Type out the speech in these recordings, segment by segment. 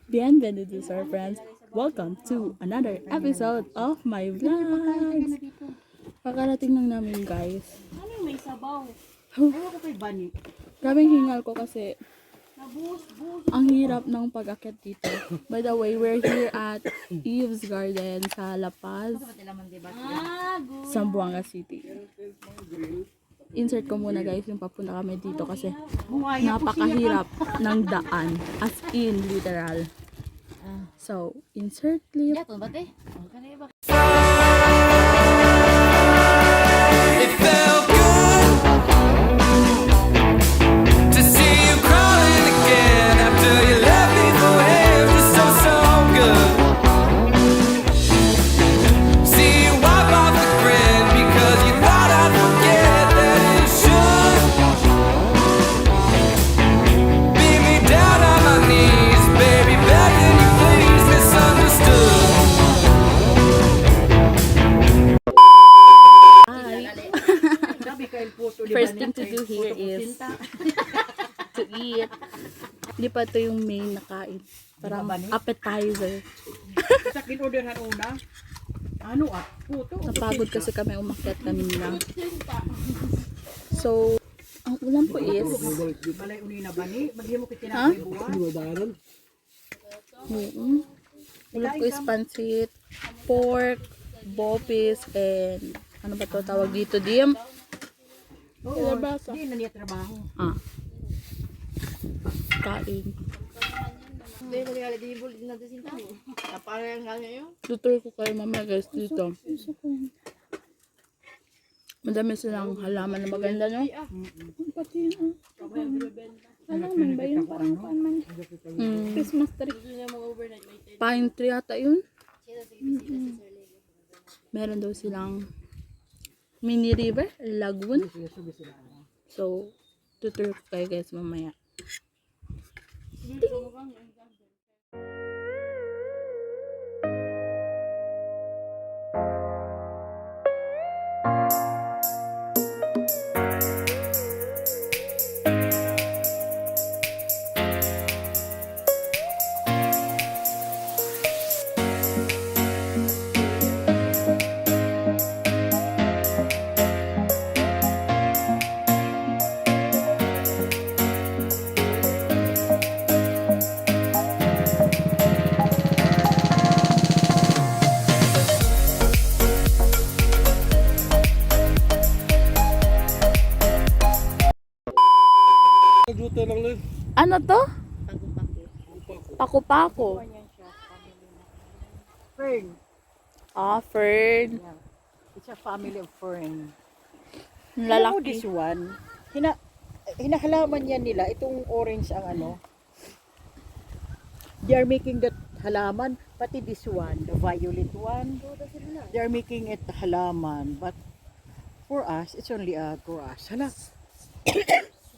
Bienvenidos our friends. Welcome to another episode of my vlogs. Kakarating lang namin guys. Ano yung may sabaw? Huh, Ayaw ko kay Bani. grabing hingal ko kasi Nabus. ang hirap ng pag-akyat dito. By the way, we're here at Eve's Garden sa La Paz, Good. Zamboanga City. Insert ko muna guys yung papunta kami dito kasi Buhaya ko siya. napakahirap ng daan. As in, literal. So, insert clip. It felt good to see you crawling again after you left me for him. Just so good. See you wipe off the grin because you thought I'd forget that you should. Beat me down on my knees, baby, begging you please, misunderstood. First thing to do here is to eat. Hindi pa ito yung main na kain. Parang appetizer. Sa kinorderan una. Ano puto. Napagod kasi kami umakyat kanina. So, ang ulam ko is Balay uni na Bani. Maghimo kita Ha? na buwan. ulam ko is pancit, pork, bopis, and ano ba to tawag dito, Dim? Oo. Di na niya trabaho. Kain. Hindi ko kaya di bulid na din tayo. Para yang kanya yun. Tutur ko kayo mamaya guys dito. Madami silang halaman na maganda, no? Pati yun, halaman ba yun? Parang paan man. Christmas tree. Pine tree yata yun. Meron daw silang mini river, lagoon. So, tutur ko kayo guys mamaya. Ano to? Paku-paku. Fern. Fern. It's a family of fern. Ang Alam mo lalaki. this one? Hinahalaman yan nila. Itong orange ang ano. They are making that halaman. Pati this one, the violet one. They are making it halaman. But for us, it's only a grass. Hala.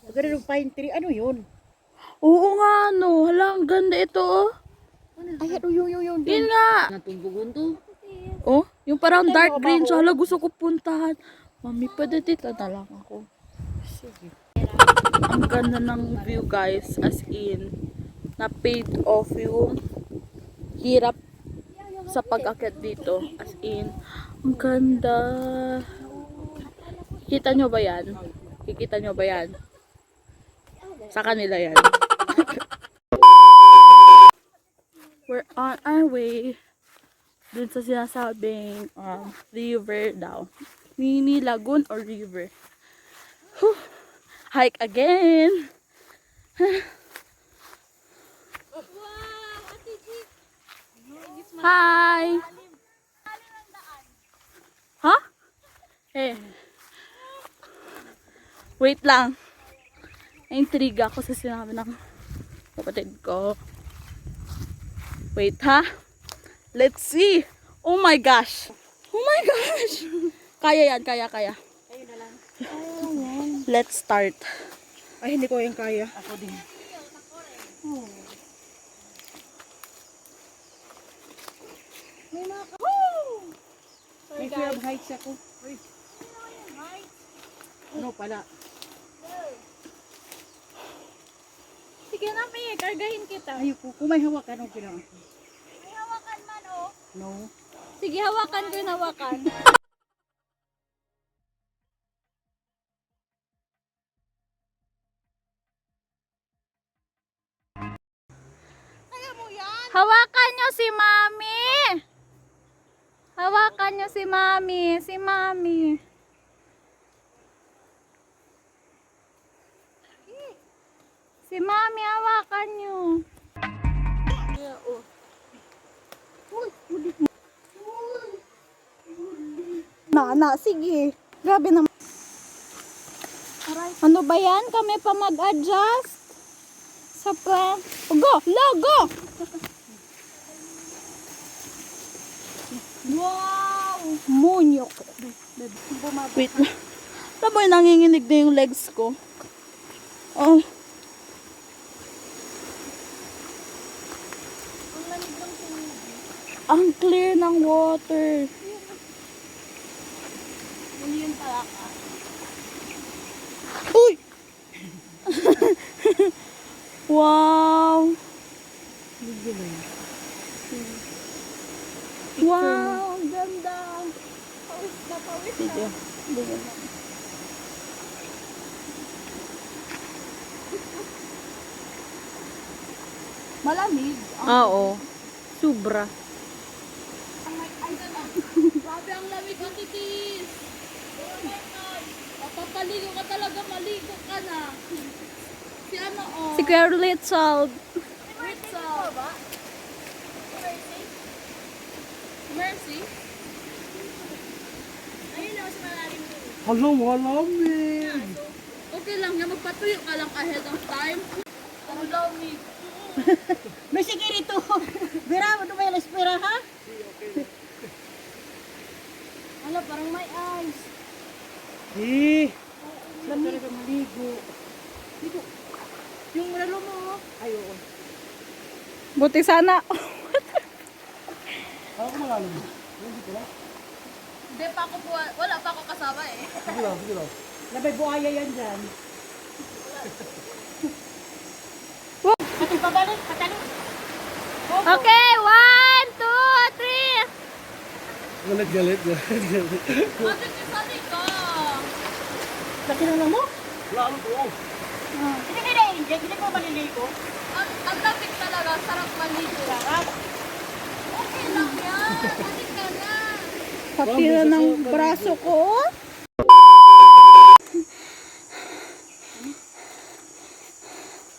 Maganda ng pine tree. Ano yun? Oo nga, no. Hala, ang ganda ito, oh. Ay, ano yun. Yun nga. Oh, yung parang dark green. So, hala, gusto ko puntahan. Mami, pwede dito na lang ako. Sige. Ang ganda ng view, guys. As in, na-paid off yung hirap sa pag-akyat dito. As in, ang ganda. Kita nyo ba yan? Kikita nyo ba yan? Sa kanila yan. We're on our way dun sa sinasabing river daw. Mini lagoon or river. Whew. Hike again. Hi. Ha? Eh. Wait lang. Naintriga ako sa sinabi ng kapatid ko. Wait ha. Let's see. Oh my gosh. Oh my gosh. Kaya yan, kaya. Kayo na lang. Let's start. Ay, hindi ko yung kaya. Ako din. May fear of heights ako. Ano pala? Sige na, Mi. Kargahin kita. Ayoko, kung may hawakan, okay lang. May hawakan man, oh. No. Sige, hawakan ko yung hawakan. Hawakan nyo si Mami. Hawakan nyo si Mami. Si Mami. Si Mami, hawakan nyo. Na, sige. Grabe naman. Ano ba yan? Kami pa mag-adjust. Sa plan. Go! Go! Wow! Munyok. Wait lang. Taboy, nanginginig na yung legs ko. Oh. Ang clear ng water. Yun pala ka. Uy! Wow! Wow! Ang ganda! Pawis na, pawis na. Video. Malamig. Oo. Sobra. Grabe ang lamig ng titis. Oh my God. Papapaligo ka talaga, maligo ka na. Si ano oh? Si Kuya Little. Little. Mercy? Ayun na, mas malalim din. Hello, malamig. Okay lang yan, magpatuyo ka lang ahead of time. Ang lamig. May sige rito. Bira, ano ba yung espera, ha? Ano, parang may ice. Lamig ka maligo. Ligo. Yung relo mo, ay, oo. Buti sana. Ako malalim. Dito lang. Hindi pa ako wala pa ako kasama eh. Sige lang. Labay buhaya yan dyan. Patali. Okay, 1, 2, 3. Galit. Bakit isali ka? Laki na mo? Lalo ko. Hindi mo maliligo. Ang lamig talaga, sarap maligo. Okay lang yan. Balik ka na. Patira ng braso ko.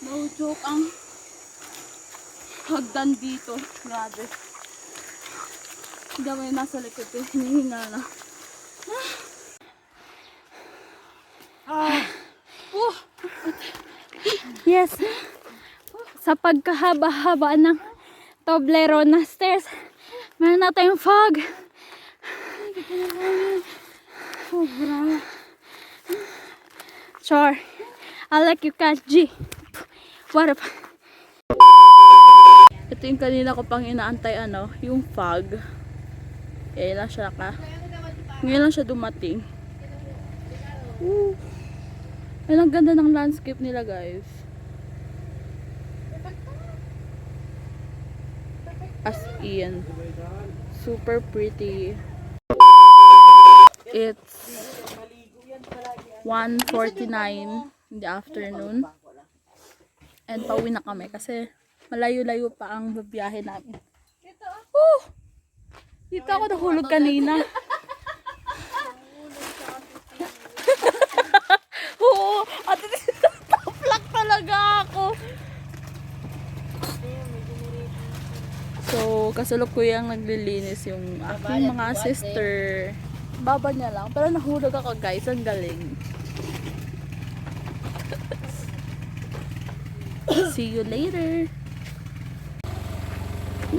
No joke ang hagdan dito. Grabe. Hindi mo yung nasa likod ko. Hinihinga na. Yes. Sa pagkahaba-haba ng Toblerone stairs, meron na tayong fog. Sobra. Sure. I like you, Kat G. What up? Ito yung kanina ko pang inaantay, yung fog. Ngayon lang siya dumating. Woo. Ay, ang ganda ng landscape nila, guys. As in, super pretty. It's 1:49 in the afternoon. And pauwi na kami kasi malayo-layo pa ang biyahe namin. Dito ako nahulog kanina. Oo, at top-lock talaga ako. So, kasalukuyang naglilinis yung aking mga sister. Baba niya lang. Pero nahulog ako, guys. Ang galing. See you later.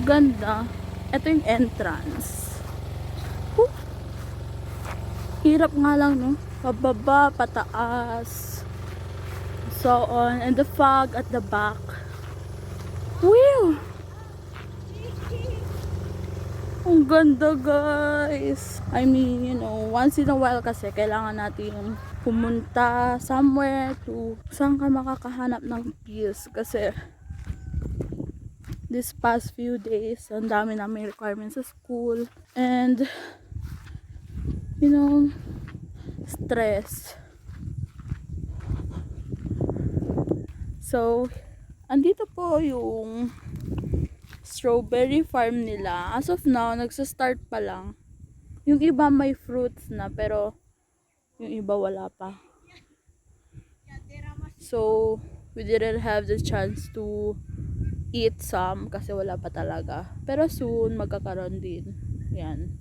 Ganda. Ito yung entrance. Whew. Hirap nga lang, no? Pababa, pataas. So on. And the fog at the back. Wow! Ang ganda, guys. I mean, once in a while kasi kailangan natin yung pumunta somewhere to saan ka makakahanap ng peace kasi this past few days ang dami namin requirements sa school and you know, stress. So andito po yung strawberry farm nila. As of now, nagsa-start pa lang. Yung iba may fruits na, pero yung iba wala pa. So, we didn't have the chance to eat some kasi wala pa talaga. Pero soon, magkakaroon din. Yan.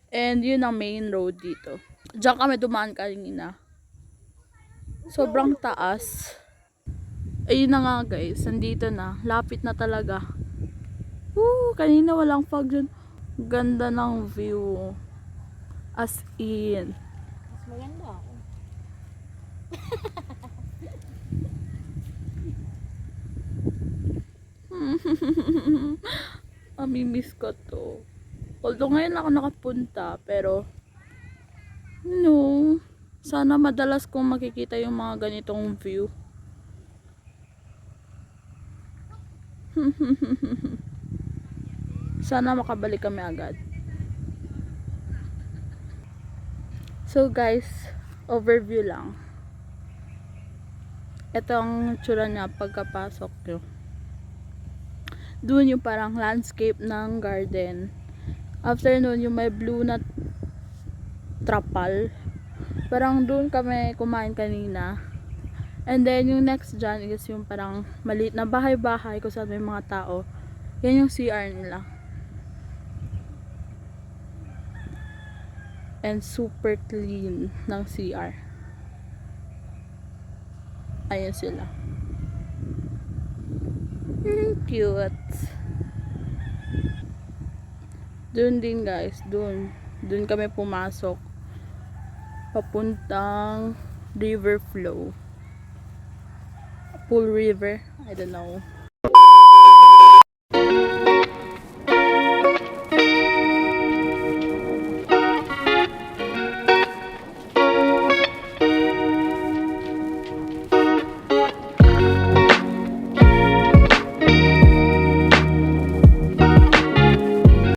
And yun ang main road dito. Diyan kami dumaan kanina. Sobrang taas. Ayun na nga guys, nandito na. Lapit na talaga. Kanina walang fog dyan. Ganda ng view. As in. Mas maganda ako. Amimiss ko to. Although ngayon ako nakapunta, pero no, sana madalas kong makikita yung mga ganitong view. Sana makabalik kami agad. So guys, overview lang. Ito ang tsura niya pagkapasok nyo. Doon yung parang landscape ng garden. After nun, yung may blue na trapal. Parang doon kami kumain kanina. And then yung next dyan is yung parang maliit na bahay-bahay kung saan may mga tao. Yan yung CR nila. And super clean ng CR. Ayun sila. Cute. Doon din guys, doon kami pumasok papuntang river flow, pool river, I don't know.